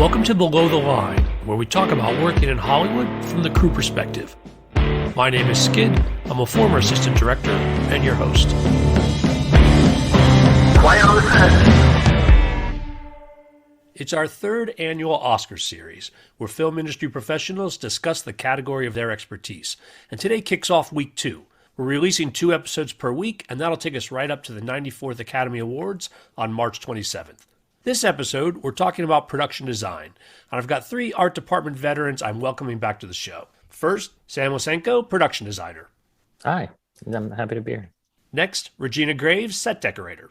Welcome to Below the Line, where we talk about working in Hollywood from the crew perspective. My name is Skid. I'm a former assistant director and your host. Quiet on the set. It's our third annual Oscar series, where film industry professionals discuss the category of their expertise. And today kicks off week 2. We're releasing 2 episodes per week, and that'll take us right up to the 94th Academy Awards on March 27th. This episode, we're talking about production design, and I've got 3 art department veterans I'm welcoming back to the show. First, Sam Lisenco, production designer. Hi, I'm happy to be here. Next, Regina Graves, set decorator.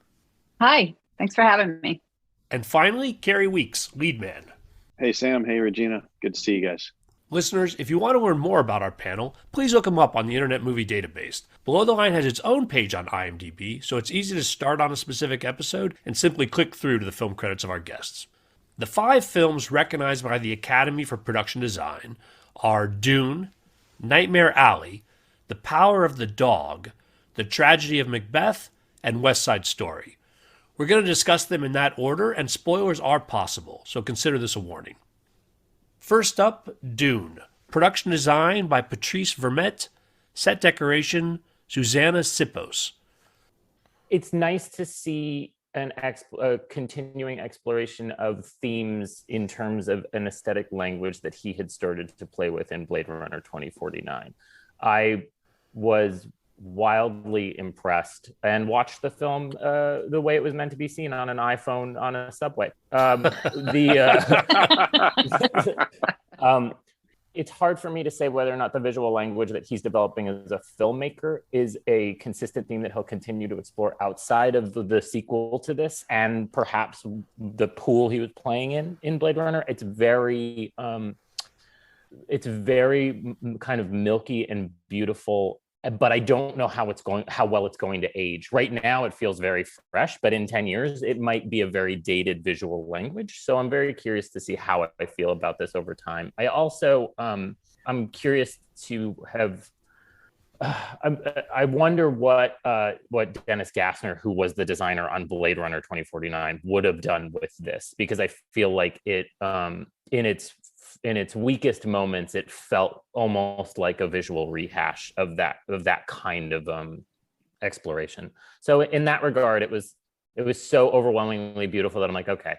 Hi, thanks for having me. And finally, Kerry Weeks, lead man. Hey, Sam. Hey, Regina. Good to see you guys. Listeners, if you want to learn more about our panel, please look them up on the Internet Movie Database. Below the Line has its own page on IMDb, so it's easy to start on a specific episode and simply click through to the film credits of our guests. The 5 films recognized by the Academy for Production Design are Dune, Nightmare Alley, The Power of the Dog, The Tragedy of Macbeth, and West Side Story. We're going to discuss them in that order, and spoilers are possible, so consider this a warning. First up, Dune. Production design by Patrice Vermette. Set decoration, Susanna Sipos. It's nice to see a continuing exploration of themes in terms of an aesthetic language that he had started to play with in Blade Runner 2049. I was wildly impressed and watched the film the way it was meant to be seen on an iPhone on a subway. It's hard for me to say whether or not the visual language that he's developing as a filmmaker is a consistent theme that he'll continue to explore outside of the sequel to this and perhaps the pool he was playing in Blade Runner. It's very kind of milky and beautiful, but I don't know how well it's going to age. Right now, it feels very fresh, but in 10 years, it might be a very dated visual language. So I'm very curious to see how I feel about this over time. I also, I'm curious to have, I wonder what Dennis Gassner, who was the designer on Blade Runner 2049, would have done with this, because I feel like it, in its weakest moments, it felt almost like a visual rehash of that kind of exploration. So in that regard, it was so overwhelmingly beautiful that I'm like, okay,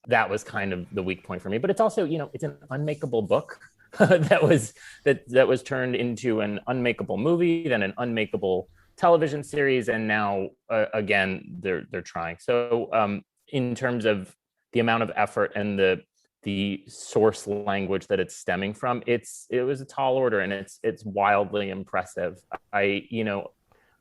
that was kind of the weak point for me. But it's also, it's an unmakeable book that was turned into an unmakeable movie, then an unmakeable television series, and now again they're trying. So in terms of the amount of effort and the source language that it's stemming from, it was a tall order, and it's wildly impressive.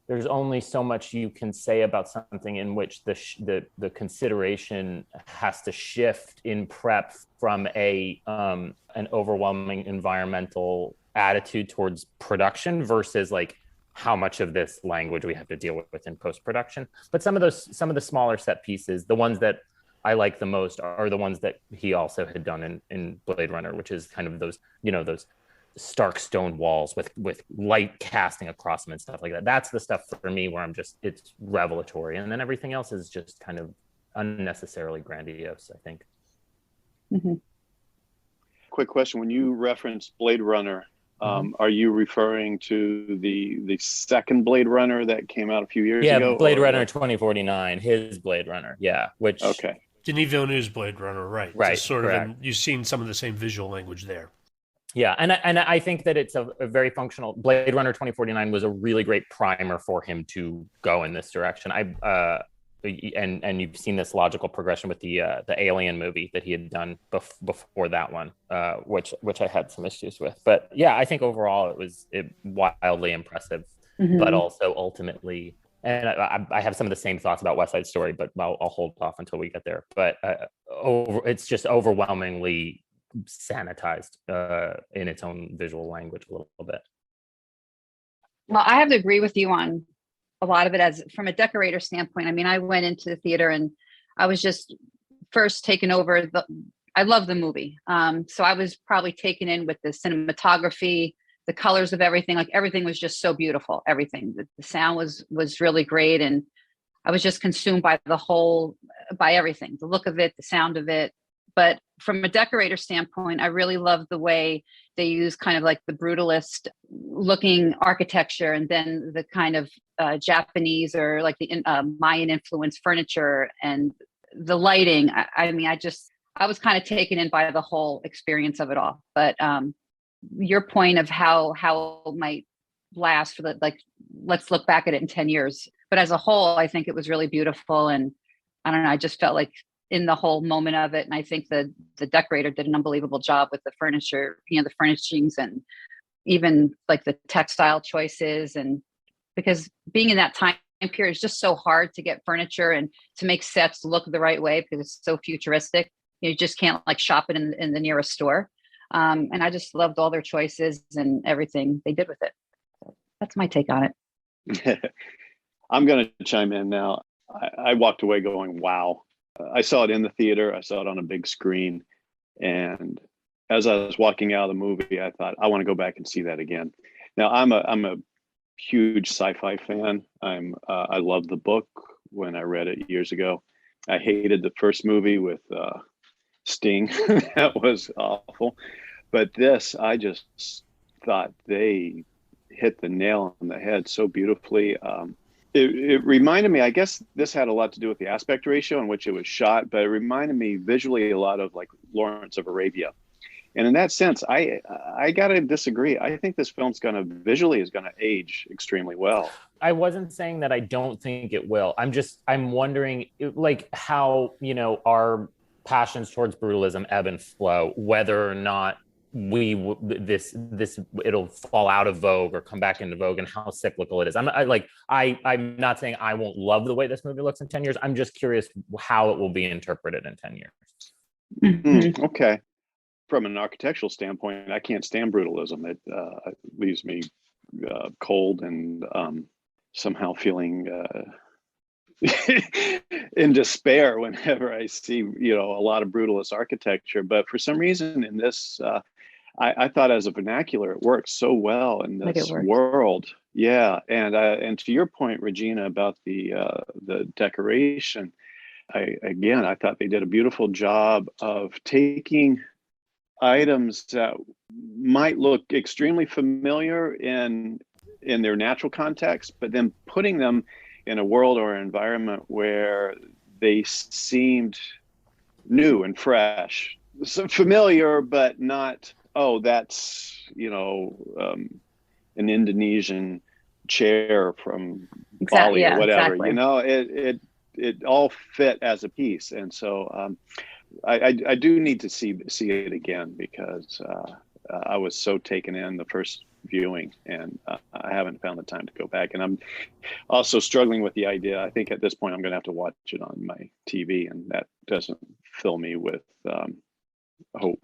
There's only so much you can say about something in which the consideration has to shift in prep from an overwhelming environmental attitude towards production versus like how much of this language we have to deal with in post-production. But some of the smaller set pieces, the ones that I like the most, are the ones that he also had done in Blade Runner, which is kind of those stark stone walls with light casting across them and stuff like that. That's the stuff for me where it's revelatory. And then everything else is just kind of unnecessarily grandiose, I think. Mm-hmm. Quick question. When you reference Blade Runner, are you referring to the second Blade Runner that came out a few years ago? Yeah, Blade Runner 2049, his Blade Runner. Yeah, which... Okay. Denis Villeneuve's Blade Runner, right? Right, so sort of, you've seen some of the same visual language there. Yeah, and I think that it's a very functional. Blade Runner 2049 was a really great primer for him to go in this direction. And you've seen this logical progression with the Alien movie that he had done before that one, which I had some issues with. But yeah, I think overall it was wildly impressive, but also ultimately. And I have some of the same thoughts about West Side Story, but I'll hold off until we get there. But it's just overwhelmingly sanitized in its own visual language a little bit. Well, I have to agree with you on a lot of it as from a decorator standpoint. I mean, I went into the theater and I was just first taken over. I love the movie. So I was probably taken in with the cinematography, the colors of everything. Like everything was just so beautiful. Everything, the sound was really great. And I was just consumed by everything, the look of it, the sound of it, But from a decorator standpoint, I really love the way they use kind of like the brutalist looking architecture, and then the kind of Japanese or like the Mayan influence furniture and the lighting. I mean, I was kind of taken in by the whole experience of it all. But your point of how it might last for let's look back at it in 10 years. But as a whole, I think it was really beautiful. And I don't know, I just felt like in the whole moment of it. And I think the decorator did an unbelievable job with the furniture, the furnishings, and even like the textile choices. And because being in that time period is just so hard to get furniture and to make sets look the right way because it's so futuristic. You just can't like shop it in the nearest store. And I just loved all their choices and everything they did with it. So that's my take on it. I'm going to chime in now. I walked away going, wow. I saw it in the theater. I saw it on a big screen. And as I was walking out of the movie, I thought, I want to go back and see that again. Now, I'm a huge sci-fi fan. I loved the book when I read it years ago. I hated the first movie with Sting. That was awful. But this, I just thought they hit the nail on the head so beautifully. It reminded me, I guess this had a lot to do with the aspect ratio in which it was shot, but it reminded me visually a lot of like Lawrence of Arabia. And in that sense, I gotta disagree. I think this film's visually is gonna age extremely well. I wasn't saying that I don't think it will. I'm wondering like how, our passions towards brutalism ebb and flow, whether or not it'll fall out of vogue or come back into vogue, and how cyclical it is. I'm not saying I won't love the way this movie looks in 10 years. I'm just curious how it will be interpreted in 10 years. Mm-hmm. Okay. From an architectural standpoint, I can't stand brutalism. It leaves me cold and somehow feeling in despair whenever I see, a lot of brutalist architecture. But for some reason in this, I thought as a vernacular, it works so well in this world. Yeah. And to your point, Regina, about the decoration, I thought they did a beautiful job of taking items that might look extremely familiar in their natural context, but then putting them in a world or environment where they seemed new and fresh, so familiar, but not, that's, an Indonesian chair from Bali or whatever, exactly. It all fit as a piece. And so I do need to see it again because I was so taken in the first viewing, and I haven't found the time to go back. And I'm also struggling with the idea. I think at this point I'm going to have to watch it on my TV, and that doesn't fill me with hope.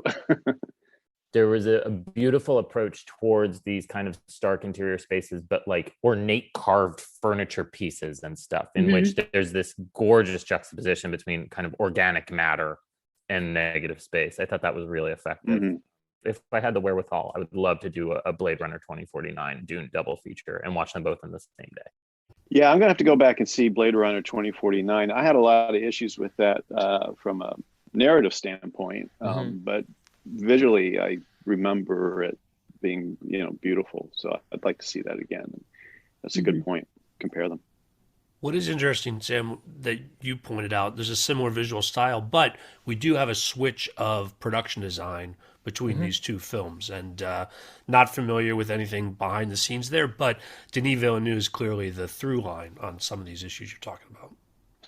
There was a beautiful approach towards these kind of stark interior spaces, but like ornate carved furniture pieces and stuff, in which there's this gorgeous juxtaposition between kind of organic matter and negative space. I thought that was really effective. Mm-hmm. If I had the wherewithal, I would love to do a Blade Runner 2049 Dune double feature and watch them both on the same day. Yeah, I'm going to have to go back and see Blade Runner 2049. I had a lot of issues with that from a narrative standpoint, but visually, I remember it being, beautiful. So I'd like to see that again. That's a good point. Compare them. What is interesting, Sam, that you pointed out, there's a similar visual style, but we do have a switch of production design between these two films, and not familiar with anything behind the scenes there, but Denis Villeneuve is clearly the through line on some of these issues you're talking about.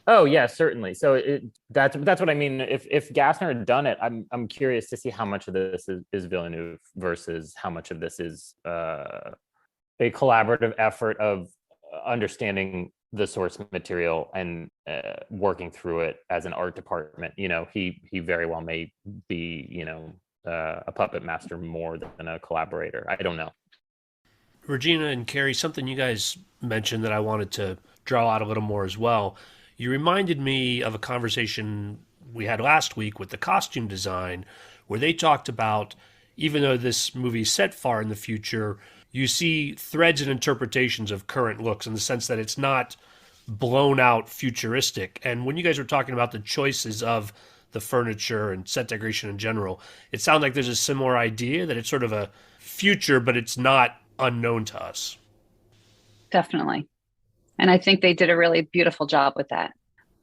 Oh yeah, certainly. So that's what I mean. If Gassner had done it, I'm curious to see how much of this is Villeneuve versus how much of this is a collaborative effort of understanding the source material and working through it as an art department. He very well may be a puppet master more than a collaborator. I don't know. Regina and Kerry, something you guys mentioned that I wanted to draw out a little more as well. You reminded me of a conversation we had last week with the costume design, where they talked about, even though this movie is set far in the future, you see threads and interpretations of current looks in the sense that it's not blown out futuristic. And when you guys were talking about the choices of the furniture and set decoration in general. It sounds like there's a similar idea that it's sort of a future, but it's not unknown to us. Definitely. And I think they did a really beautiful job with that.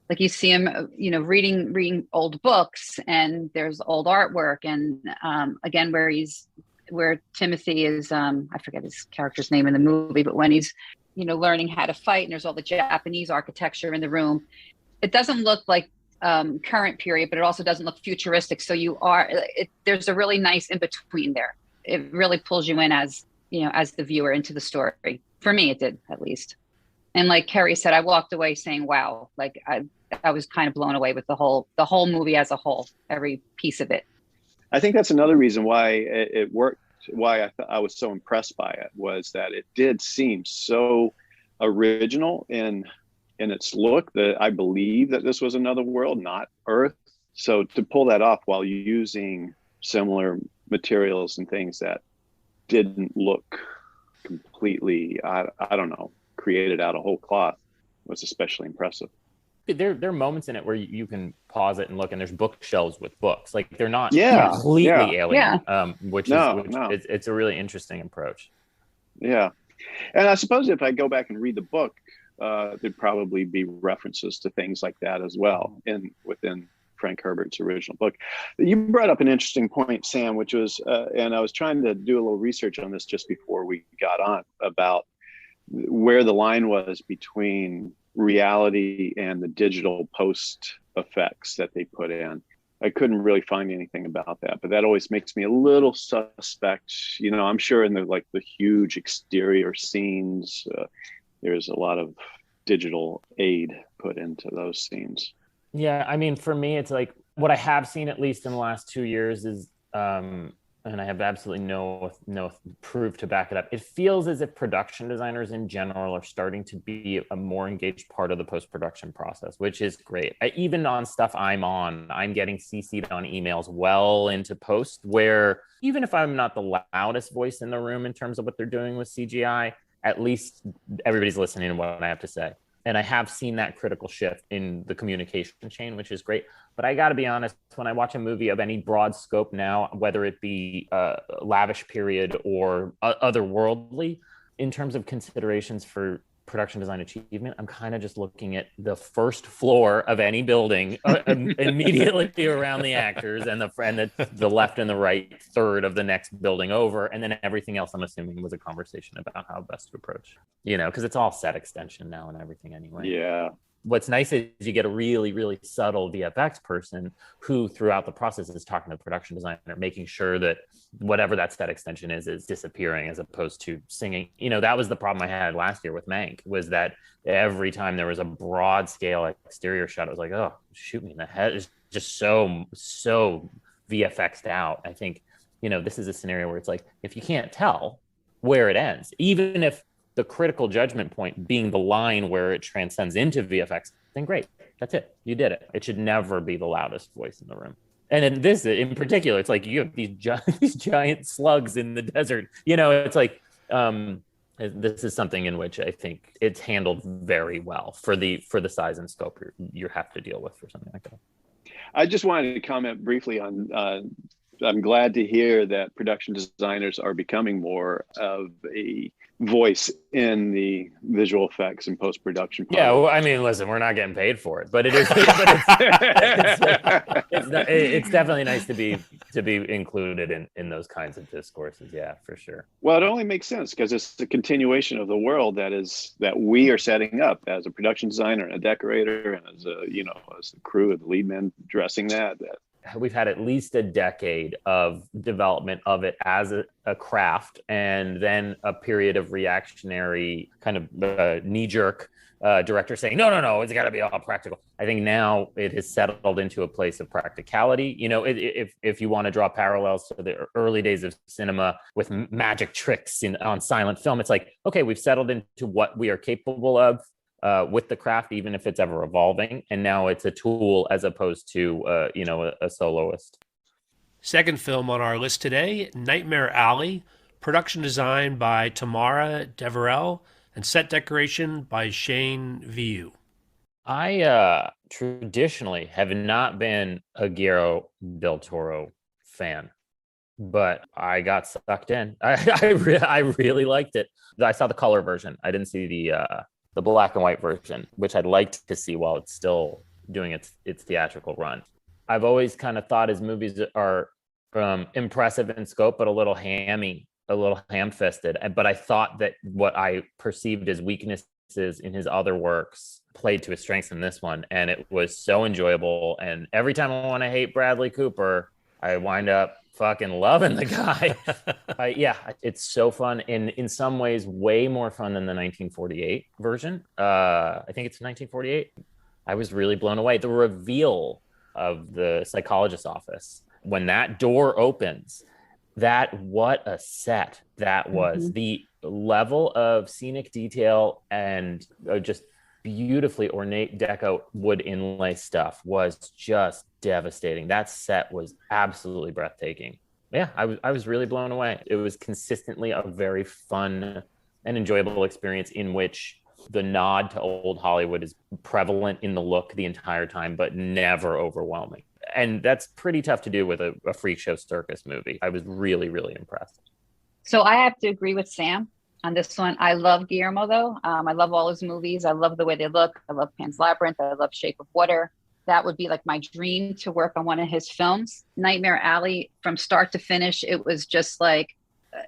Like you see him, reading old books, and there's old artwork. And again, where Timothy is, I forget his character's name in the movie, but when he's, learning how to fight, and there's all the Japanese architecture in the room, it doesn't look like current period, but it also doesn't look futuristic. So there's a really nice in between there. It really pulls you in as the viewer into the story. For me, it did, at least. And like Kerry said, I walked away saying, wow, like I was kind of blown away with the whole movie as a whole, every piece of it. I think that's another reason why it worked, why I was so impressed by it, was that it did seem so original in its look, that I believe that this was another world, not Earth. So to pull that off while using similar materials and things that didn't look completely, I don't know, created out of whole cloth, was especially impressive. There are moments in it where you can pause it and look, and there's bookshelves with books. Like they're not completely alien, which is it's a really interesting approach. Yeah. And I suppose if I go back and read the book, there'd probably be references to things like that as well within Frank Herbert's original book. You brought up an interesting point, Sam, which was, and I was trying to do a little research on this just before we got on, about where the line was between reality and the digital post effects that they put in. I couldn't really find anything about that, but that always makes me a little suspect. I'm sure in the huge exterior scenes, there's a lot of digital aid put into those scenes. Yeah, I mean, for me, it's like what I have seen, at least in the last 2 years, is, and I have absolutely no proof to back it up, it feels as if production designers in general are starting to be a more engaged part of the post-production process, which is great. Even on stuff I'm getting CC'd on emails well into post, where even if I'm not the loudest voice in the room in terms of what they're doing with CGI, at least everybody's listening to what I have to say. And I have seen that critical shift in the communication chain, which is great. But I got to be honest, when I watch a movie of any broad scope now, whether it be lavish period or otherworldly, in terms of considerations for production design achievement, I'm kind of just looking at the first floor of any building immediately around the actors, and the left and the right third of the next building over, and then everything else I'm assuming was a conversation about how best to approach, because it's all set extension now and everything anyway. Yeah. What's nice is you get a really, really subtle VFX person who throughout the process is talking to the production designer, making sure that whatever that set extension is disappearing, as opposed to singing. That was the problem I had last year with Mank, was that every time there was a broad scale exterior shot, I was like, oh, shoot me in the head. It's just so VFX'd out. I think, this is a scenario where it's like, if you can't tell where it ends, even if the critical judgment point being the line where it transcends into VFX, then great. That's it. You did it. It should never be the loudest voice in the room. And in this, in particular, it's like you have these giant slugs in the desert. It's like this is something in which I think it's handled very well for the size and scope you have to deal with for something like that. I just wanted to comment briefly on. I'm glad to hear that production designers are becoming more of a voice in the visual effects and post-production part. Yeah, well, I mean, listen, we're not getting paid for it, but it is. It's definitely nice to be included in those kinds of discourses. Yeah, for sure. Well, it only makes sense because it's the continuation of the world that we are setting up as a production designer and a decorator, and as the crew of the lead men dressing that. We've had at least a decade of development of it as a craft, and then a period of reactionary kind of knee-jerk director saying, no, it's got to be all practical. I think now it has settled into a place of practicality. If you want to draw parallels to the early days of cinema with magic tricks on silent film, it's like, okay, we've settled into what we are capable of with the craft, even if it's ever evolving. And now it's a tool as opposed to, a soloist. Second film on our list today, Nightmare Alley, production design by Tamara Deverell and set decoration by Shane Viu. I traditionally have not been a Guillermo del Toro fan, but I got sucked in. I really liked it. I saw the color version. I didn't see the black and white version, which I'd liked to see while it's still doing its theatrical run. I've always kind of thought his movies are impressive in scope, but a little ham-fisted. But I thought that what I perceived as weaknesses in his other works played to his strengths in this one, and it was so enjoyable. And every time I want to hate Bradley Cooper, I wind up fucking loving the guy. Yeah, it's so fun. In some ways, way more fun than the 1948 version. I think it's 1948. I was really blown away. The reveal of the psychologist's office, when that door opens, what a set that was. Mm-hmm. The level of scenic detail and just beautifully ornate deco wood inlay stuff was just devastating. That set was absolutely breathtaking. Yeah, I was really blown away. It was consistently a very fun and enjoyable experience in which the nod to old Hollywood is prevalent in the look the entire time, but never overwhelming. And that's pretty tough to do with a freak show circus movie. I was really, really impressed. So I have to agree with Sam on this one. I love Guillermo, though. I love all his movies. I love the way they look. I love Pan's Labyrinth. I love Shape of Water. That would be like my dream to work on one of his films. Nightmare Alley, from start to finish, it was just like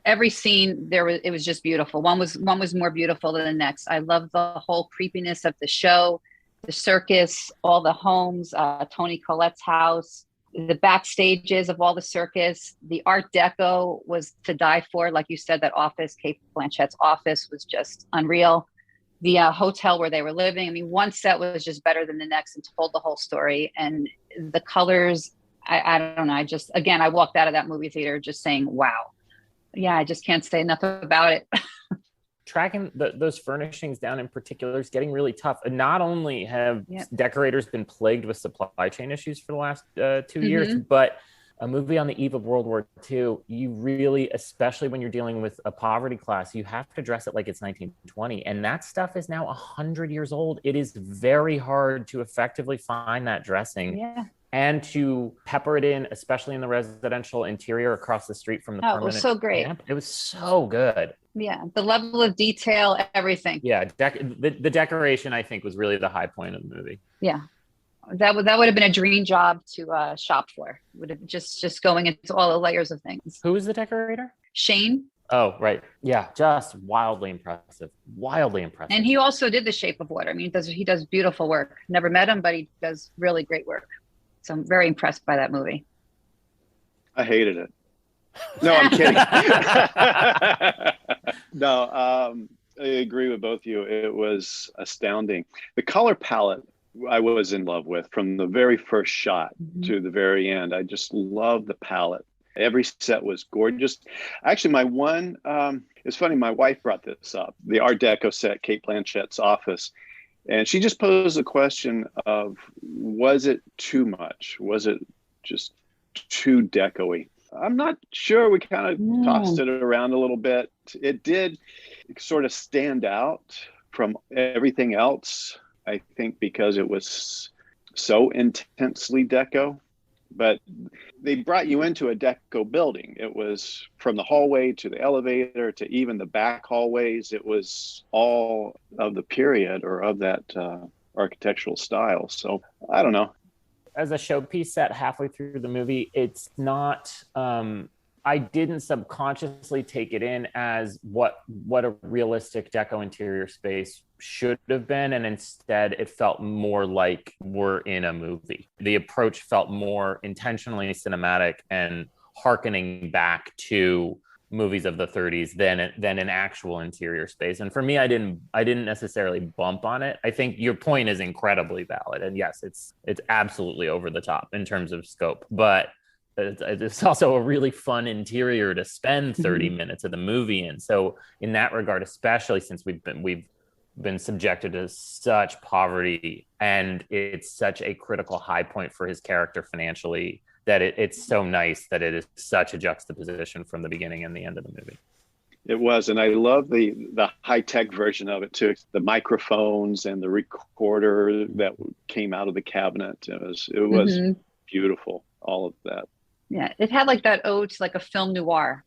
every scene it was just beautiful. One was more beautiful than the next. I love the whole creepiness of the show, the circus, all the homes, Toni Collette's house, the backstages of all the circus. The Art Deco was to die for. Like you said, that office, Cate Blanchett's office, was just unreal. The hotel where they were living. I mean, one set was just better than the next and told the whole story. And the colors, I don't know. I walked out of that movie theater just saying, wow. Yeah, I just can't say enough about it. Tracking those furnishings down in particular is getting really tough. And not only have decorators been plagued with supply chain issues for the last 2 years, but a movie on the eve of World War II, you really, especially when you're dealing with a poverty class, you have to dress it like it's 1920. And that stuff is now 100 years old. It is very hard to effectively find that dressing. Yeah. And to pepper it in, especially in the residential interior across the street from the permanent. It was so great. Camp. It was so good. Yeah, the level of detail, everything. Yeah, the decoration, I think, was really the high point of the movie. Yeah, that would have been a dream job to shop for. Would have just going into all the layers of things. Who was the decorator? Shane. Oh, right. Yeah, just wildly impressive. And he also did The Shape of Water. I mean, he does beautiful work. Never met him, but he does really great work. So I'm very impressed by that movie. I hated it. No, I'm kidding. No, I agree with both of you. It was astounding. The color palette I was in love with from the very first shot to the very end. I just love the palette. Every set was gorgeous. Actually, it's funny, my wife brought this up, the Art Deco set, Cate Blanchett's office. And she just posed the question of, was it too much? Was it just too deco-y? I'm not sure. We kind of tossed it around a little bit. It did sort of stand out from everything else, I think, because it was so intensely deco. But they brought you into a deco building. It was from the hallway to the elevator to even the back hallways. It was all of the period or of that architectural style. So I don't know. As a showpiece set halfway through the movie, it's not, I didn't subconsciously take it in as what a realistic deco interior space should have been. And instead it felt more like we're in a movie. The approach felt more intentionally cinematic and hearkening back to movies of the 30s than an actual interior space. And for me, I didn't necessarily bump on it. I think your point is incredibly valid. And yes, it's absolutely over the top in terms of scope, but it's also a really fun interior to spend 30 minutes of the movie in. So in that regard, especially since we've been subjected to such poverty and it's such a critical high point for his character financially, that it's so nice that it is such a juxtaposition from the beginning and the end of the movie. It was, and I love the high tech version of it too. The microphones and the recorder that came out of the cabinet. It was beautiful. All of that. Yeah, it had like that ode to like a film noir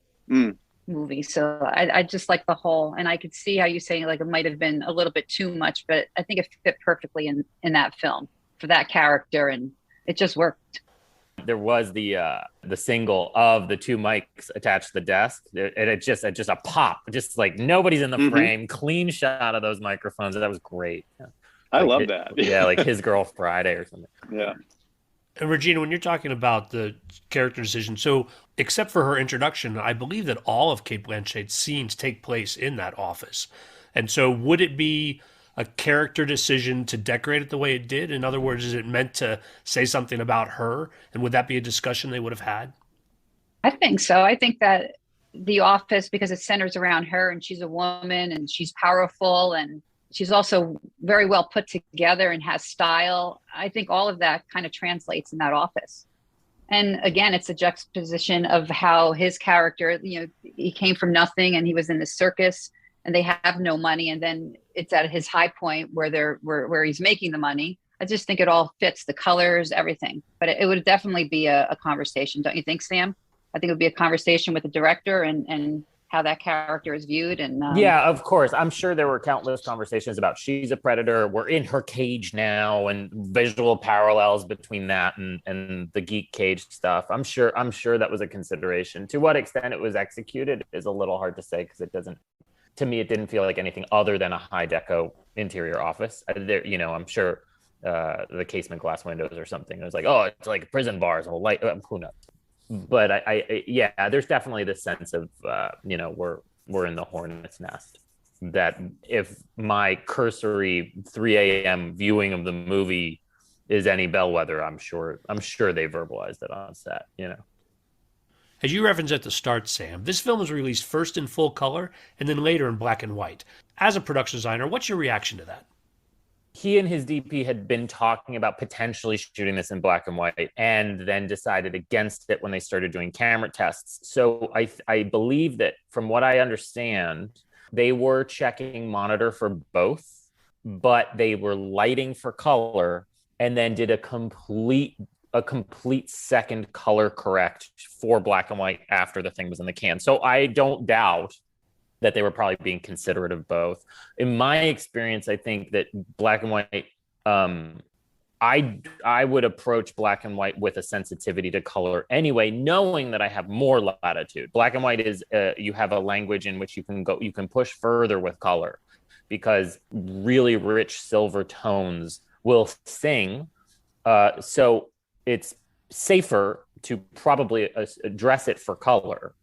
movie. So I just like the whole, and I could see how you saying like it might have been a little bit too much, but I think it fit perfectly in that film for that character, and it just worked. There was the single of the two mics attached to the desk, and it just a pop, just like nobody's in the frame, clean shot of those microphones. That was great. Yeah. I love that. Yeah, like His Girl Friday or something. Yeah. And Regina, when you're talking about the character decision, so except for her introduction, I believe that all of Cate Blanchett's scenes take place in that office. And so would it be a character decision to decorate it the way it did? In other words, is it meant to say something about her? And would that be a discussion they would have had? I think so. I think that the office, because it centers around her and she's a woman and she's powerful and she's also very well put together and has style. I think all of that kind of translates in that office. And again, it's a juxtaposition of how his character, he came from nothing and he was in the circus and they have no money. And then it's at his high point where he's making the money. I just think it all fits, the colors, everything. But it would definitely be a conversation. Don't you think, Sam? I think it would be a conversation with the director and how that character is viewed. And yeah, of course. I'm sure there were countless conversations about she's a predator, we're in her cage now, and visual parallels between that and the geek cage stuff. I'm sure that was a consideration. To what extent it was executed is a little hard to say, because to me, it didn't feel like anything other than a high deco interior office. I'm sure the casement glass windows or something. It was like, oh, it's like prison bars and light. Who knows? But I there's definitely this sense of, we're in the hornet's nest. That if my cursory 3 a.m. viewing of the movie is any bellwether, I'm sure they verbalized it on set. As you referenced at the start, Sam, this film was released first in full color and then later in black and white. As a production designer, what's your reaction to that? He and his DP had been talking about potentially shooting this in black and white, and then decided against it when they started doing camera tests. So I believe that, from what I understand, they were checking monitor for both, but they were lighting for color and then did a complete second color correct for black and white after the thing was in the can. So I don't doubt that they were probably being considerate of both. In my experience, I think that black and white, I would approach black and white with a sensitivity to color anyway, knowing that I have more latitude. Black and white is, you have a language in which you can push further with color, because really rich silver tones will sing. So it's safer to probably address it for color,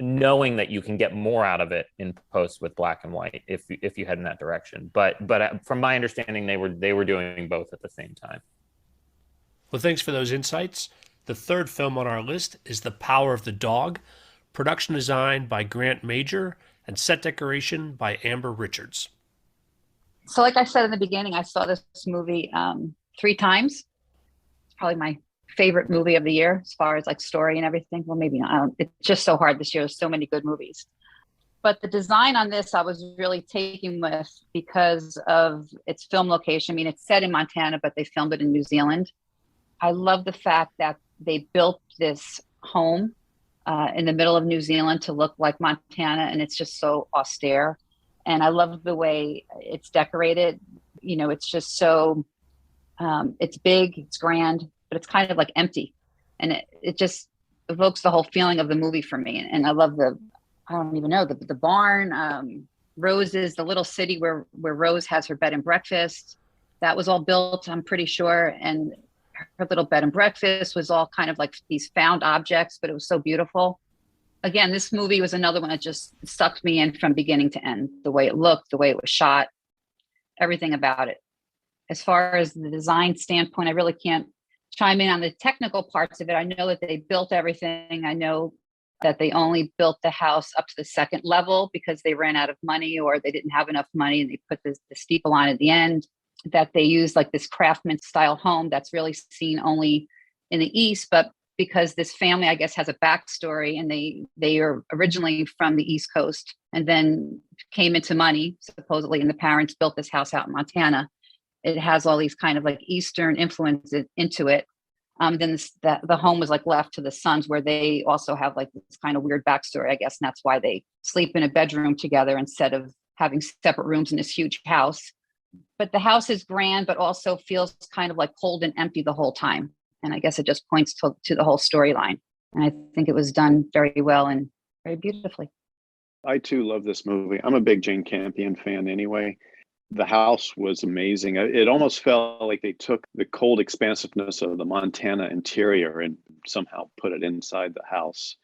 knowing that you can get more out of it in post with black and white if you head in that direction. But from my understanding, they were doing both at the same time. Well, thanks for those insights. The third film on our list is The Power of the Dog, production design by Grant Major and set decoration by Amber Richards. So like I said in the beginning, I saw this movie 3 times. It's probably my favorite movie of the year as far as like story and everything. Well, maybe not. It's just so hard this year. There's so many good movies. But the design on this, I was really taken with because of its film location. I mean, it's set in Montana, but they filmed it in New Zealand. I love the fact that they built this home in the middle of New Zealand to look like Montana, and it's just so austere. And I love the way it's decorated. It's just so, it's big, it's grand, but it's kind of like empty. And it just evokes the whole feeling of the movie for me. And I love I don't even know, the barn, Rose's, the little city where Rose has her bed and breakfast. That was all built, I'm pretty sure. And her little bed and breakfast was all kind of like these found objects, but it was so beautiful. Again, this movie was another one that just sucked me in from beginning to end. The way it looked, the way it was shot, everything about it. As far as the design standpoint, I really can't chime in on the technical parts of it. I know that they built everything. I know that they only built the house up to the second level because they ran out of money or they didn't have enough money, and they put the steeple on at the end. That they used like this craftsman style home that's really seen only in the East, but because this family, I guess, has a backstory, and they are originally from the East Coast and then came into money, supposedly, and the parents built this house out in Montana. It has all these kind of like Eastern influences into it. Then the home was like left to the sons, where they also have like this kind of weird backstory, I guess. And that's why they sleep in a bedroom together instead of having separate rooms in this huge house. But the house is grand, but also feels kind of like cold and empty the whole time. And I guess it just points to the whole storyline. And I think it was done very well and very beautifully. I too love this movie. I'm a big Jane Campion fan anyway. The house was amazing. It almost felt like they took the cold expansiveness of the Montana interior and somehow put it inside the house.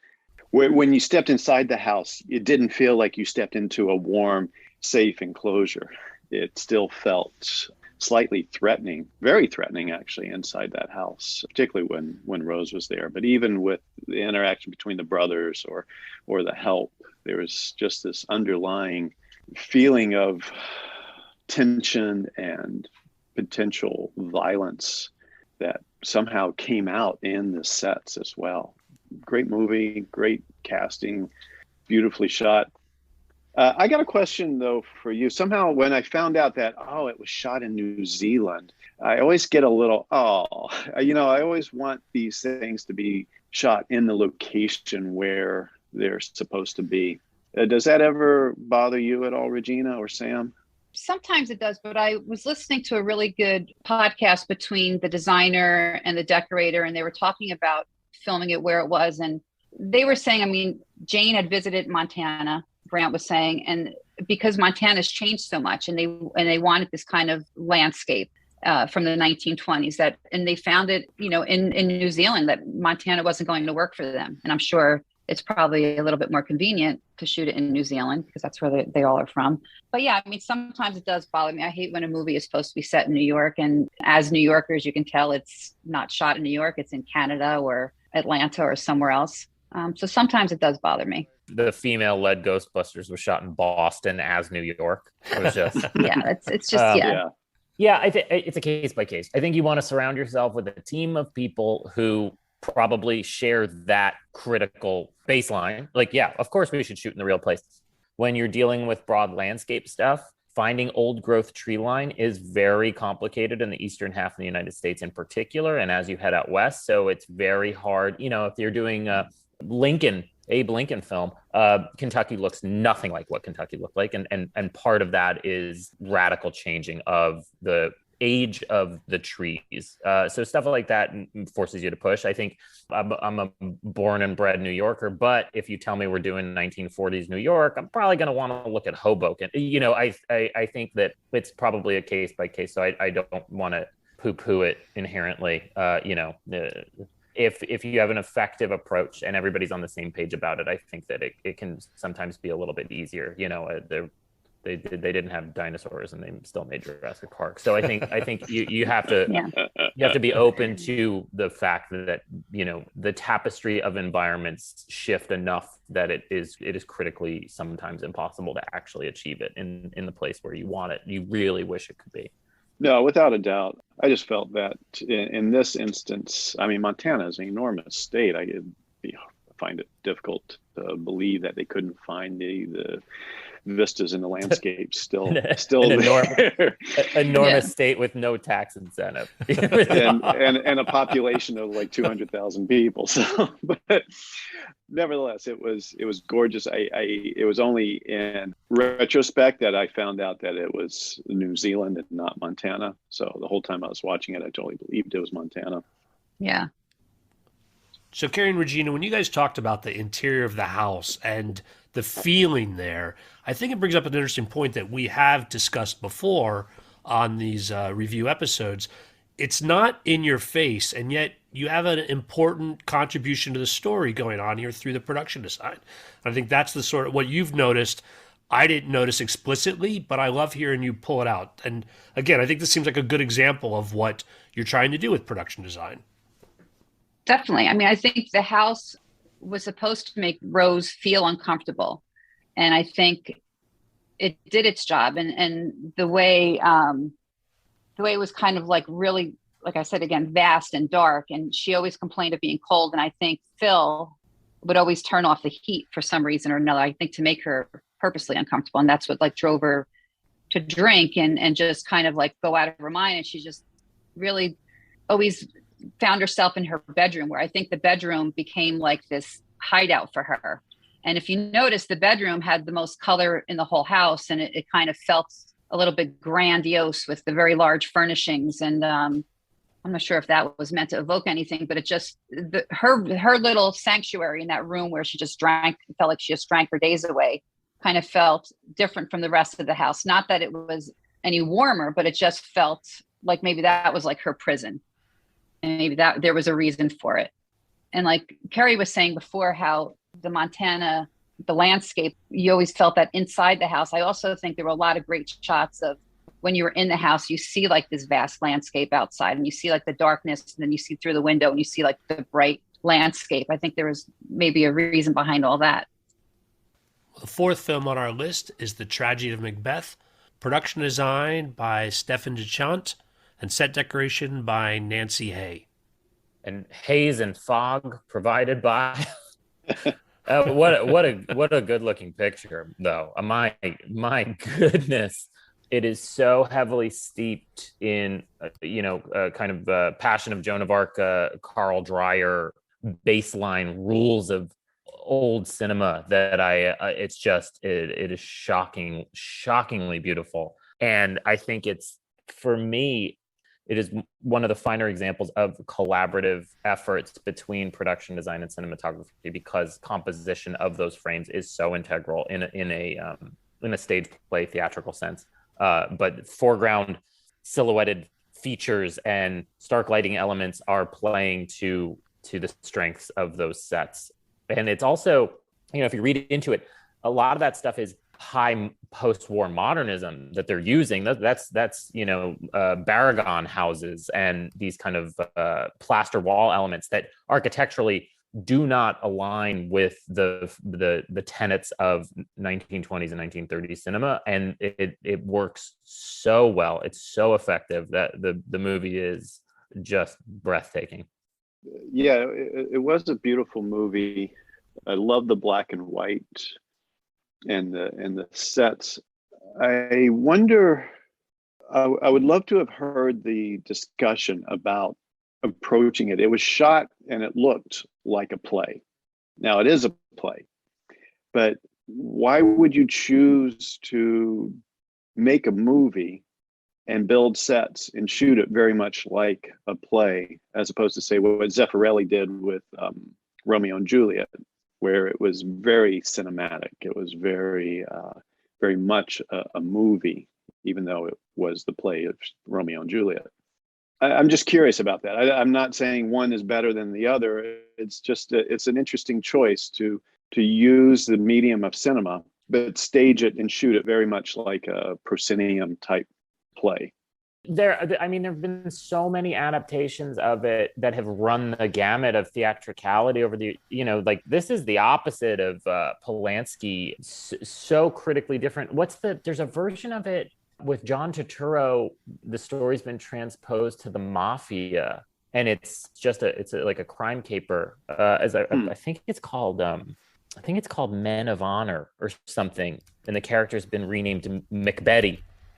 When you stepped inside the house, it didn't feel like you stepped into a warm, safe enclosure. It still felt slightly threatening, very threatening actually, inside that house, particularly when Rose was there. But even with the interaction between the brothers or the help, there was just this underlying feeling of tension and potential violence that somehow came out in the sets as well. Great movie, great casting, beautifully shot. I got a question though for you. Somehow when I found out that, it was shot in New Zealand, I always get a little, I always want these things to be shot in the location where they're supposed to be. Does that ever bother you at all, Regina or Sam? Sometimes it does, but I was listening to a really good podcast between the designer and the decorator, and they were talking about filming it where it was. And they were saying, Jane had visited Montana, Grant was saying, and because Montana's changed so much, and they wanted this kind of landscape from the 1920s and they found it, in New Zealand, that Montana wasn't going to work for them. And I'm sure it's probably a little bit more convenient to shoot it in New Zealand because that's where they all are from. But yeah, sometimes it does bother me. I hate when a movie is supposed to be set in New York. And as New Yorkers, you can tell it's not shot in New York. It's in Canada or Atlanta or somewhere else. So sometimes it does bother me. The female-led Ghostbusters was shot in Boston as New York. It was just it's just Yeah, I think it's a case by case. I think you want to surround yourself with a team of people who probably share that critical baseline. Like, yeah, of course we should shoot in the real place. When you're dealing with broad landscape stuff, finding old growth tree line is very complicated in the eastern half of the United States in particular. And as you head out west, so it's very hard. If you're doing Abe Lincoln film, Kentucky looks nothing like what Kentucky looked like. And part of that is radical changing of the age of the trees. So stuff like that forces you to push. I think I'm a born and bred New Yorker, but if you tell me we're doing 1940s New York, I'm probably going to want to look at Hoboken. I think that it's probably a case by case. So I don't want to poo-poo it inherently. If you have an effective approach and everybody's on the same page about it, I think that it can sometimes be a little bit easier. They didn't have dinosaurs and they still made Jurassic Park. So I think you have to you have to be open to the fact that the tapestry of environments shift enough that it is critically sometimes impossible to actually achieve it in the place where you want it. You really wish it could be. No, without a doubt. I just felt that in this instance, Montana is an enormous state. I find it difficult to believe that they couldn't find the vistas in the landscape still there. Enormous state with no tax incentive. and a population of like 200,000 people. So, but nevertheless, it was gorgeous. It was only in retrospect that I found out that it was New Zealand and not Montana. So the whole time I was watching it, I totally believed it was Montana. Yeah. So Kerry and Regina, when you guys talked about the interior of the house and the feeling there, I think it brings up an interesting point that we have discussed before on these review episodes. It's not in your face, and yet you have an important contribution to the story going on here through the production design. And I think that's the sort of what you've noticed. I didn't notice explicitly, but I love hearing you pull it out. And again, I think this seems like a good example of what you're trying to do with production design. Definitely. I think the house was supposed to make Rose feel uncomfortable. And I think it did its job. And the way it was kind of like really like I said, again, vast and dark. And she always complained of being cold. And I think Phil would always turn off the heat for some reason or another, I think to make her purposely uncomfortable. And that's what like drove her to drink and just kind of like go out of her mind. And she just really always found herself in her bedroom, where I think the bedroom became like this hideout for her. And if you notice, the bedroom had the most color in the whole house, and it kind of felt a little bit grandiose with the very large furnishings. And I'm not sure if that was meant to evoke anything, but it just, her little sanctuary in that room where she just drank, felt like she just drank her days away, kind of felt different from the rest of the house. Not that it was any warmer, but it just felt like maybe that was like her prison. And maybe that there was a reason for it. And like Kerry was saying before, how the Montana, the landscape, you always felt that inside the house. I also think there were a lot of great shots of when you were in the house, you see like this vast landscape outside, and you see like the darkness, and then you see through the window and you see like the bright landscape. I think there was maybe a reason behind all that. The fourth film on our list is The Tragedy of Macbeth, production design by Stefan Chant, and set decoration by Nancy Hay. And haze and fog provided by what a good looking picture though. My goodness, it is so heavily steeped in kind of Passion of Joan of Arc, Carl Dreyer baseline rules of old cinema that it is shockingly beautiful. And I think it's, for me, it is one of the finer examples of collaborative efforts between production design and cinematography, because composition of those frames is so integral in a stage play theatrical sense. But foreground silhouetted features and stark lighting elements are playing to the strengths of those sets. And it's also, if you read into it, a lot of that stuff is high post-war modernism that they're using. That's Baragon houses and these kind of plaster wall elements that architecturally do not align with the tenets of 1920s and 1930s cinema, and it works so well. It's so effective that the movie is just breathtaking. Yeah, it was a beautiful movie. I love the black and white and the sets. I wonder, I would love to have heard the discussion about approaching it. It was shot and it looked like a play. Now it is a play, but why would you choose to make a movie and build sets and shoot it very much like a play, as opposed to say what Zeffirelli did with Romeo and Juliet, where it was very cinematic. It was very much a movie, even though it was the play of Romeo and Juliet. I'm just curious about that. I'm not saying one is better than the other. It's just it's an interesting choice to use the medium of cinema, but stage it and shoot it very much like a proscenium type play. There have been so many adaptations of it that have run the gamut of theatricality over the, this is the opposite of Polanski, so critically different. There's a version of it with John Turturro. The story's been transposed to the mafia, and it's like a crime caper. I think it's called Men of Honor or something, and the character's been renamed to Macbeth,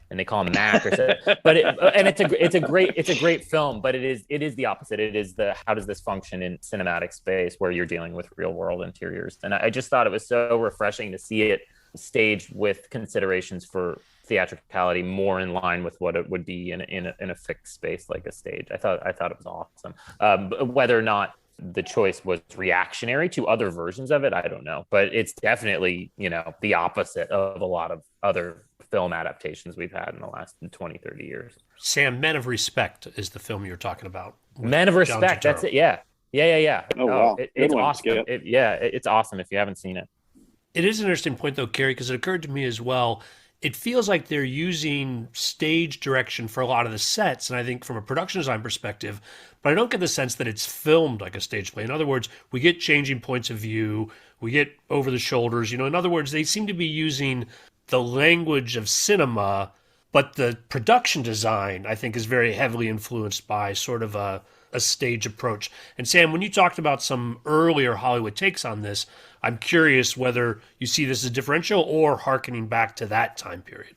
and they call him Mac or something. But it's a great film, but it is the opposite. It is how does this function in cinematic space where you're dealing with real world interiors? And I just thought it was so refreshing to see it staged with considerations for theatricality more in line with what it would be in a fixed space like a stage. I thought it was awesome. Whether or not the choice was reactionary to other versions of it, I don't know, but it's definitely the opposite of a lot of other film adaptations we've had in the last 20, 30 years. Sam, Men of Respect is the film you're talking about. Men of Respect, that's it. Yeah. Oh, wow. It's awesome. It's awesome if you haven't seen it. It is an interesting point, though, Kerry, because it occurred to me as well. It feels like they're using stage direction for a lot of the sets, and I think from a production design perspective, but I don't get the sense that it's filmed like a stage play. In other words, we get changing points of view, we get over the shoulders. In other words, they seem to be using the language of cinema, But the production design, I think, is very heavily influenced by sort of a stage approach. And Sam, when you talked about some earlier Hollywood takes on this, I'm curious whether you see this as differential or hearkening back to that time period.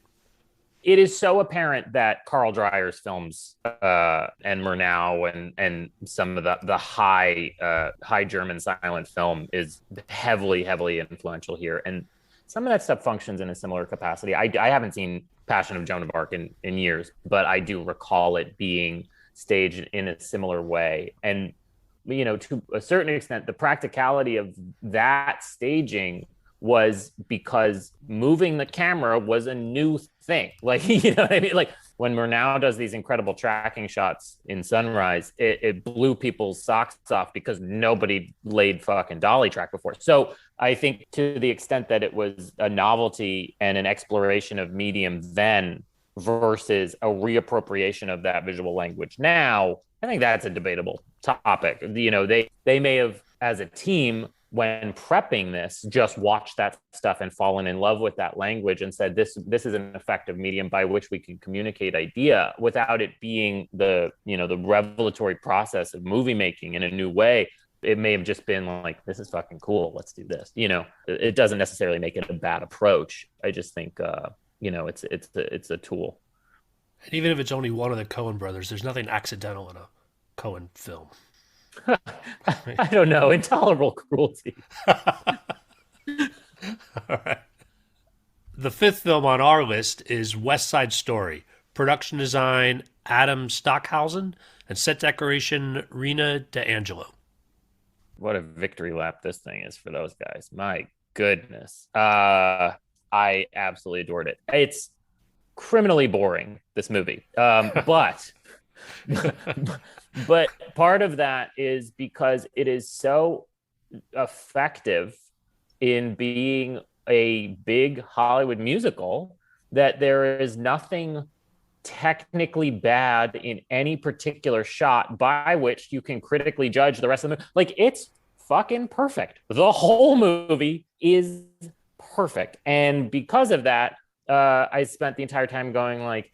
It is so apparent that Carl Dreyer's films and Murnau and some of the high German silent film is heavily influential here, and some of that stuff functions in a similar capacity. I haven't seen Passion of Joan of Arc in years, but I do recall it being staged in a similar way. And to a certain extent, the practicality of that staging was because moving the camera was a new thing. Like, you know what I mean? Like when Murnau does these incredible tracking shots in Sunrise, it blew people's socks off because nobody laid fucking dolly track before. So I think to the extent that it was a novelty and an exploration of medium then versus a reappropriation of that visual language now, I think that's a debatable topic. They may have, as a team, when prepping this, just watched that stuff and fallen in love with that language and said, this is an effective medium by which we can communicate idea without it being the revelatory process of movie making in a new way. It may have just been like, this is fucking cool, let's do this. It doesn't necessarily make it a bad approach. I just think, it's a tool. And even if it's only one of the Coen brothers, there's nothing accidental in a Coen film. I don't know. Intolerable cruelty. All right. The fifth film on our list is West Side Story. Production design, Adam Stockhausen, and set decoration, Rena D'Angelo. What a victory lap this thing is for those guys. My goodness. I absolutely adored it. It's criminally boring, this movie. But part of that is because it is so effective in being a big Hollywood musical that there is nothing technically bad in any particular shot by which you can critically judge the rest of the movie. Like, it's fucking perfect. The whole movie is perfect. And because of that, I spent the entire time going like,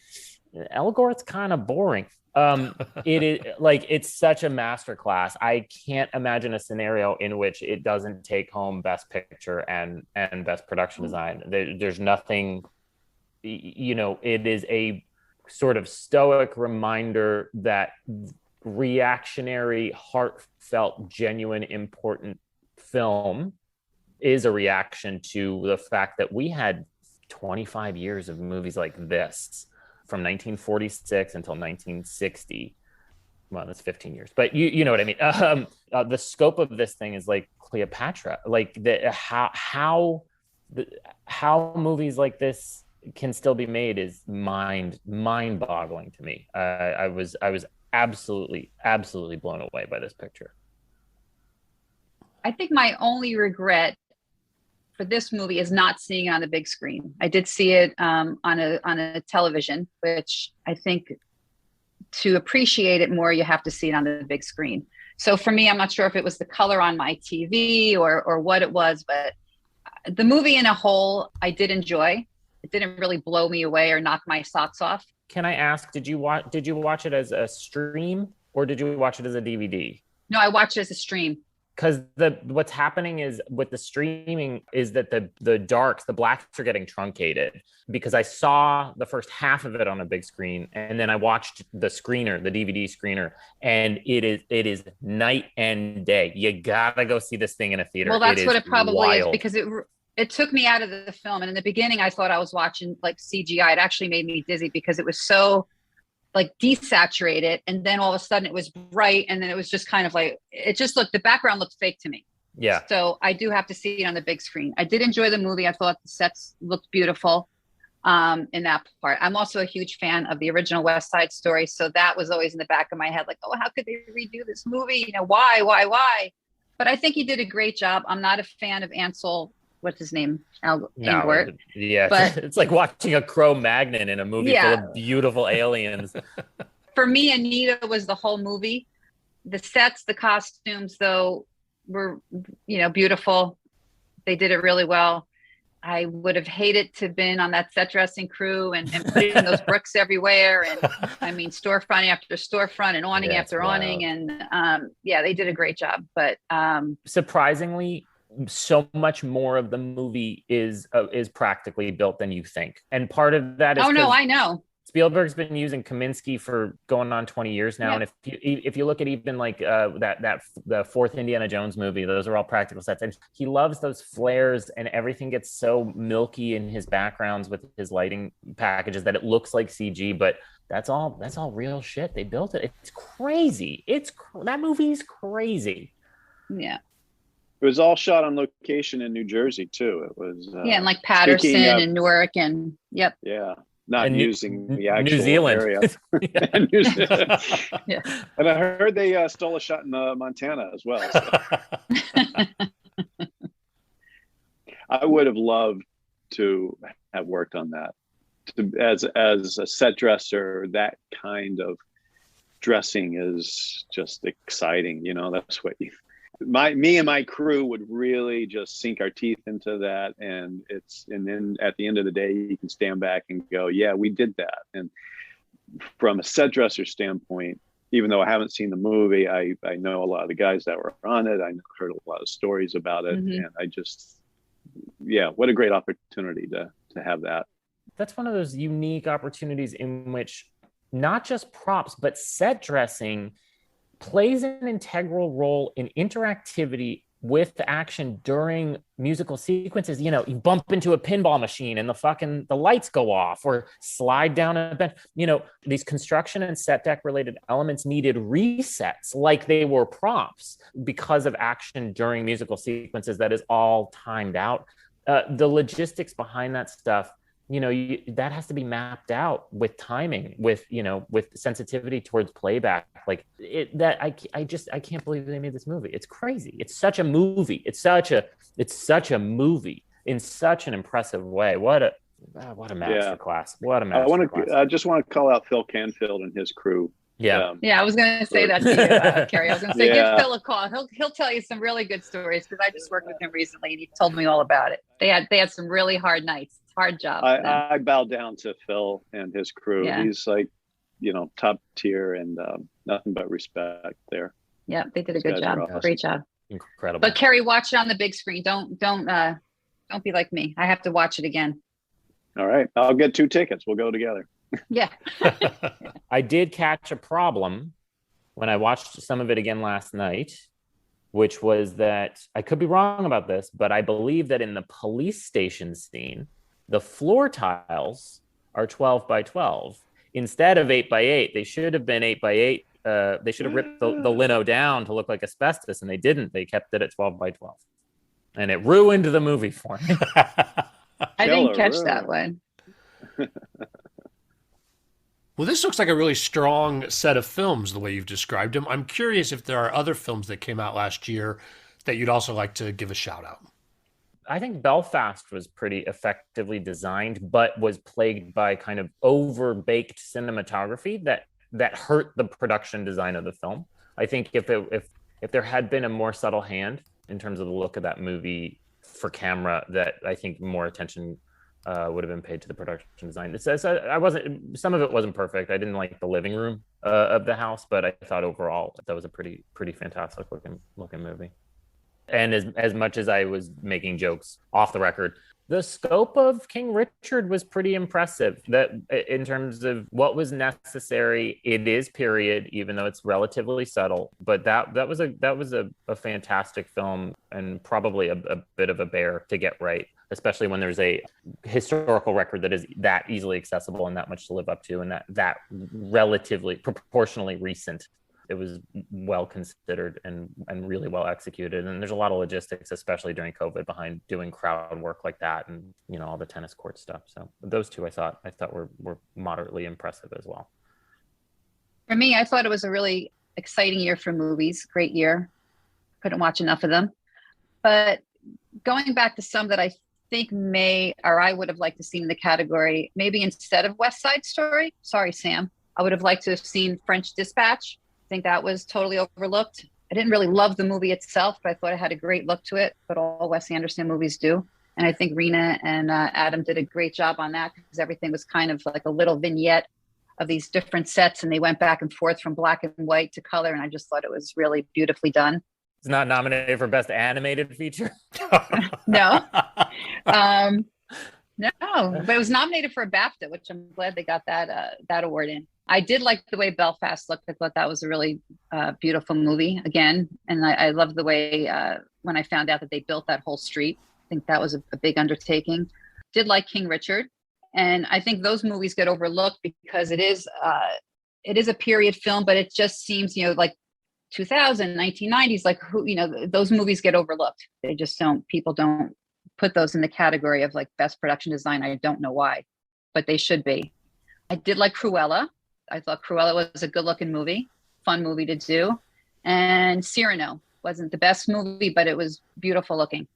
El Gore's kind of boring. It is like, it's such a masterclass. I can't imagine a scenario in which it doesn't take home Best Picture and Best Production Design. There's nothing, it is a sort of stoic reminder that reactionary, heartfelt, genuine, important film is a reaction to the fact that we had 25 years of movies like this from 1946 until 1960. Well, that's 15 years, but you know what I mean. The scope of this thing is like Cleopatra, like how movies like this can still be made is mind-boggling to me. I was absolutely blown away by this picture. I think my only regret for this movie is not seeing it on the big screen. I did see it on a television, which I think to appreciate it more, you have to see it on the big screen. So for me, I'm not sure if it was the color on my TV or what it was, but the movie in a whole, I did enjoy. It didn't really blow me away or knock my socks off. Can I ask, did you watch it as a stream or did you watch it as a DVD? No, I watched it as a stream. Because what's happening is with the streaming is that the blacks are getting truncated, because I saw the first half of it on a big screen and then I watched the DVD screener, and it is night and day. You gotta go see this thing in a theater. Well, that's what it probably is, because it took me out of the film. And in the beginning, I thought I was watching like CGI. It actually made me dizzy because it was so like desaturated, and then all of a sudden it was bright, and then it was just kind of like, it just looked, the background looked fake to me. Yeah. So I do have to see it on the big screen. I did enjoy the movie. I thought the sets looked beautiful in that part. I'm also a huge fan of the original West Side Story, so that was always in the back of my head, like, oh, how could they redo this movie? Why? But I think he did a great job. I'm not a fan of Ansel. What's his name? Elgort. Yeah, but it's like watching a Cro-Magnon in a movie full of beautiful aliens. For me, Anita was the whole movie. The sets, the costumes, though, were beautiful. They did it really well. I would have hated to have been on that set dressing crew and putting those bricks everywhere. And I mean, storefront after storefront and awning after awning. And they did a great job. But surprisingly, so much more of the movie is practically built than you think. And part of that is I know. Spielberg's been using Kaminsky for going on 20 years now. Yep. And if you look at even like the fourth Indiana Jones movie, those are all practical sets. And he loves those flares, and everything gets so milky in his backgrounds with his lighting packages that it looks like CG, but that's all real shit. They built it. It's crazy. That movie's crazy. Yeah. It was all shot on location in New Jersey too. It was and like Patterson and Newark and yep. Yeah. Not using the actual New Zealand area. Yeah. And I heard they stole a shot in Montana as well. So. I would have loved to have worked on that. As a set dresser, that kind of dressing is just exciting. That's what me and my crew would really just sink our teeth into that, and then at the end of the day you can stand back and go, yeah, we did that. And from a set dresser standpoint, even though I haven't seen the movie, I know a lot of the guys that were on it. I heard a lot of stories about it. And I just, what a great opportunity to have that. That's one of those unique opportunities in which not just props but set dressing plays an integral role in interactivity with action during musical sequences. You bump into a pinball machine and the lights go off, or slide down a bench. These construction and set deck related elements needed resets like they were props because of action during musical sequences that is all timed out. The logistics behind that stuff, that has to be mapped out with timing, with sensitivity towards playback. Like I can't believe they made this movie. It's crazy. It's such a movie. It's such a movie in such an impressive way. What a masterclass. What a masterclass. I just want to call out Phil Canfield and his crew. Yeah. I was going to say that to you, Kerry. I was going to say, give Phil a call. He'll tell you some really good stories, because I just worked with him recently and he told me all about it. They had some really hard nights. Hard job. I bow down to Phil and his crew. Yeah. He's like, top tier, and nothing but respect there. Yeah, they did a good job. Awesome. Great job. Incredible. But Kerry, watch it on the big screen. Don't be like me. I have to watch it again. All right, I'll get 2 tickets. We'll go together. Yeah. I did catch a problem when I watched some of it again last night, which was that, I could be wrong about this, but I believe that in the police station scene, the floor tiles are 12 by 12 instead of 8 by 8. They should have been 8 by 8. They should have ripped the lino down to look like asbestos, and they didn't. They kept it at 12 by 12, and it ruined the movie for me. I didn't catch that one. Well, this looks like a really strong set of films, the way you've described them. I'm curious if there are other films that came out last year that you'd also like to give a shout out. I think Belfast was pretty effectively designed, but was plagued by kind of over-baked cinematography that hurt the production design of the film. I think if there had been a more subtle hand in terms of the look of that movie for camera, that I think more attention would have been paid to the production design. Some of it wasn't perfect. I didn't like the living room of the house, but I thought overall that was a pretty fantastic looking movie. And as much as I was making jokes off the record, the scope of King Richard was pretty impressive. That in terms of what was necessary, it is period, even though it's relatively subtle. But that was a fantastic film, and probably a bit of a bear to get right, especially when there's a historical record that is that easily accessible and that much to live up to, and that relatively proportionally recent. It was well considered and really well executed. And there's a lot of logistics, especially during COVID, behind doing crowd work like that, and all the tennis court stuff. So those two I thought were moderately impressive as well. For me, I thought it was a really exciting year for movies. Great year. Couldn't watch enough of them. But going back to some that I think I would have liked to see in the category, maybe instead of West Side Story. Sorry, Sam. I would have liked to have seen French Dispatch. I think that was totally overlooked. I didn't really love the movie itself, but I thought it had a great look to it, but all Wes Anderson movies do. And I think Rena and Adam did a great job on that because everything was kind of like a little vignette of these different sets, and they went back and forth from black and white to color. And I just thought it was really beautifully done. It's not nominated for Best Animated Feature? No. No, but it was nominated for a BAFTA, which I'm glad they got that award in. I did like the way Belfast looked. I thought that was a really beautiful movie again. And I love the way when I found out that they built that whole street. I think that was a big undertaking. Did like King Richard. And I think those movies get overlooked because it is a period film, but it just seems, like 2000, 1990s, like those movies get overlooked. They just people don't put those in the category of like best production design. I don't know why, but they should be. I did like Cruella. I thought Cruella was a good looking movie, fun movie to do. And Cyrano wasn't the best movie, but it was beautiful looking.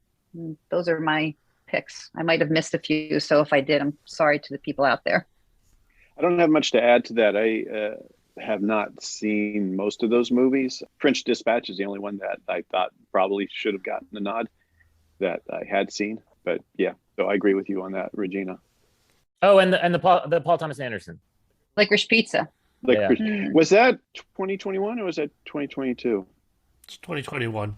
Those are my picks. I might have missed a few, so if I did, I'm sorry to the people out there. I don't have much to add to that. I have not seen most of those movies. French Dispatch is the only one that I thought probably should have gotten a nod that I had seen. But yeah, so I agree with you on that, Regina. Oh, and the Paul Thomas Anderson. Licorice Pizza. Was that 2021 or was that 2022? It's 2021.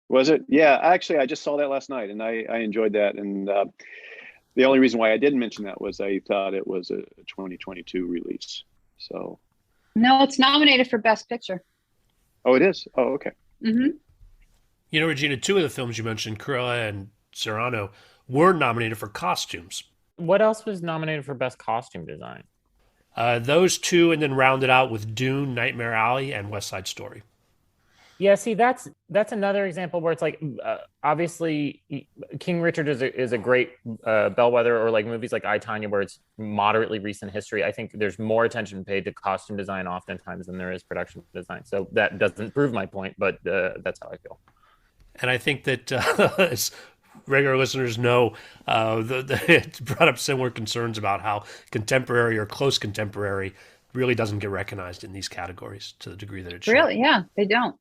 Was it? Yeah, actually, I just saw that last night, and I enjoyed that. And the only reason why I didn't mention that was I thought it was a 2022 release. So. No, it's nominated for Best Picture. Oh, it is? Oh, okay. Mm-hmm. Regina, two of the films you mentioned, Cruella and Cyrano, were nominated for costumes. What else was nominated for Best Costume Design? Those two, and then rounded out with Dune, Nightmare Alley, and West Side Story. Yeah, see, that's another example where it's like, obviously, King Richard is a great bellwether, or like movies like I, Tonya, where it's moderately recent history. I think there's more attention paid to costume design oftentimes than there is production design. So that doesn't prove my point, but that's how I feel. And I think that as regular listeners know, it brought up similar concerns about how contemporary or close contemporary really doesn't get recognized in these categories to the degree that it should. Really? Yeah, they don't.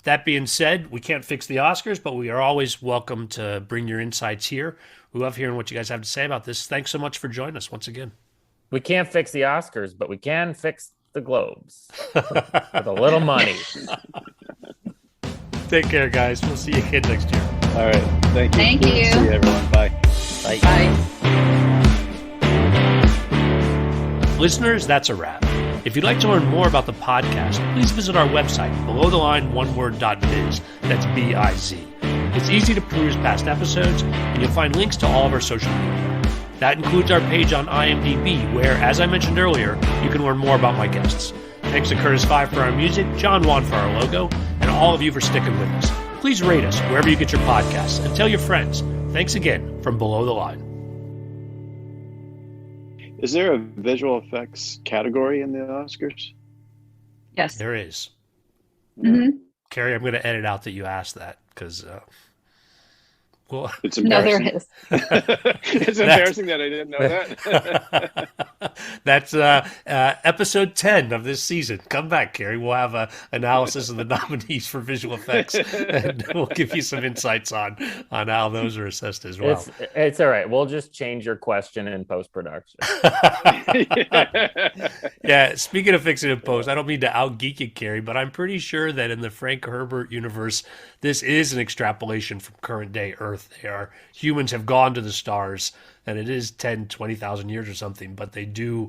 That being said, we can't fix the Oscars, but we are always welcome to bring your insights here. We love hearing what you guys have to say about this. Thanks so much for joining us once again. We can't fix the Oscars, but we can fix the Globes with a little money. Take care, guys. We'll see you again next year. All right. Thank you. Thank you. See you, everyone. Bye. Bye. Bye. Listeners, that's a wrap. If you'd like to learn more about the podcast, please visit our website, belowtheline.biz. That's B-I-Z. It's easy to peruse past episodes, and you'll find links to all of our social media. That includes our page on IMDb, where, as I mentioned earlier, you can learn more about my guests. Thanks to Curtis Five for our music, John Wan for our logo, and all of you for sticking with us. Please rate us wherever you get your podcasts, and tell your friends. Thanks again from Below the Line. Is there a visual effects category in the Oscars? Yes. There is. Mm-hmm. Kerry, I'm going to edit out that you asked that because, well, it's embarrassing. No, there is. It's embarrassing that I didn't know that. That's episode 10 of this season. Come back, Kerry. We'll have an analysis of the nominees for visual effects, and we'll give you some insights on how those are assessed as well. It's all right. We'll just change your question in post-production. Yeah, speaking of fixing in post, I don't mean to out-geek you, Kerry, but I'm pretty sure that in the Frank Herbert universe, this is an extrapolation from current-day Earth. Humans have gone to the stars, and it is 10, 20,000 years or something, but they do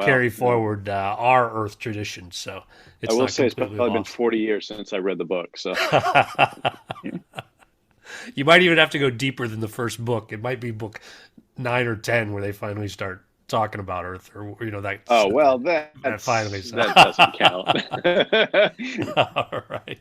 carry forward our Earth tradition. So it's I will not say it's completely probably been lost. 40 years since I read the book. So you might even have to go deeper than the first book. It might be book 9 or 10 where they finally start talking about Earth, or that. Oh well, that finally that doesn't count. All right.